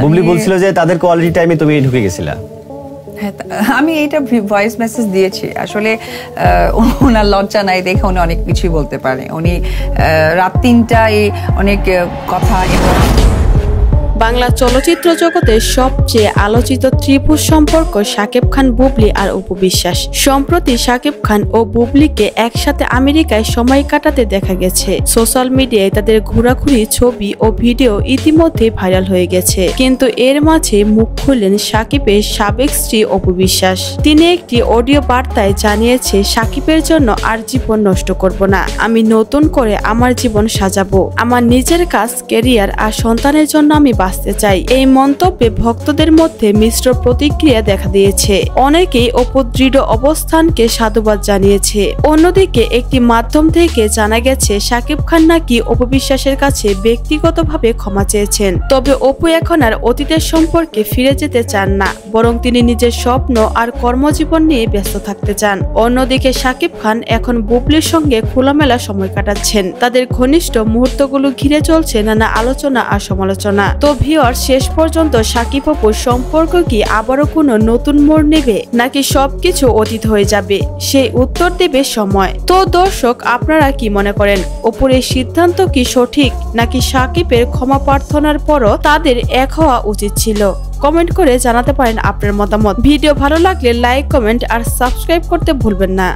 বুবলি বলছিল যে তাদের কোয়ালিটি টাইমে তুমি ঢুকে গেছিলা। হ্যাঁ, আমি এইটা ভয়েস মেসেজ দিয়েছি। আসলে ওনার লজ্জা নাই দেখে উনি অনেক কিছুই বলতে পারে। উনি রাত ৩টায় অনেক কথা। বাংলা চলচ্চিত্র জগতের সবচেয়ে আলোচিত ত্রিভুজ সম্পর্ক শাকিব খান, বুবলি আর অপু বিশ্বাস। সম্প্রতি শাকিব খান ও বুবলিকে একসাথে আমেরিকায় সময় কাটাতে দেখা গেছে। সোশ্যাল মিডিয়ায় তাদের ঘোরাঘুরি ছবি ও ভিডিও ইতিমধ্যে ভাইরাল হয়ে গেছে। কিন্তু এর মাঝে মুখ খুললেন শাকিবের সাবেক স্ত্রী অপু বিশ্বাস। তিনি একটি অডিও বার্তায় জানিয়েছে, শাকিবের জন্য আর জীবন নষ্ট করব না, আমি নতুন করে আমার জীবন সাজাবো, আমার নিজের কাজ, ক্যারিয়ার আর সন্তানের জন্য আমি বাঁচতে চাই। এই মন্তব্যে ভক্তদের মধ্যে মিশ্র প্রতিক্রিয়া দেখা দিয়েছে। অনেকেই অপুর দৃঢ় অবস্থানকে সাধুবাদ জানিয়েছে। অন্যদিকে একটি মাধ্যম থেকে জানা গেছে, শাকিব খান নাকি অপু বিশ্বাসের কাছে ব্যক্তিগতভাবে ক্ষমা চেয়েছেন। তবে অপু এখন আর অতীতের সম্পর্কে ফিরে যেতে চান না, বরং তিনি নিজের স্বপ্ন আর কর্মজীবন নিয়ে ব্যস্ত থাকতে চান। অন্যদিকে শাকিব খান এখন বুবলির সঙ্গে খোলামেলা সময় কাটাচ্ছেন। তাদের ঘনিষ্ঠ মুহূর্তগুলো ঘিরে চলছে নানা আলোচনা আর সমালোচনা। তো ভিউয়ার, শেষ পর্যন্ত শাকিব অপুর সম্পর্ক কি আবারও কোনো নতুন মোড় নেবে, নাকি সবকিছু অতীত হয়ে যাবে, সেই উত্তর দেবে সময়। তো দর্শক, আপনারা কি মনে করেন, অপুর এই সিদ্ধান্ত কি সঠিক, নাকি শাকিবের ক্ষমা প্রার্থনার পরও তাদের এক হওয়া উচিত ছিল? কমেন্ট করে জানাতে পারেন আপনার মতামত। ভিডিও ভালো লাগলে লাইক, কমেন্ট আর সাবস্ক্রাইব করতে ভুলবেন না।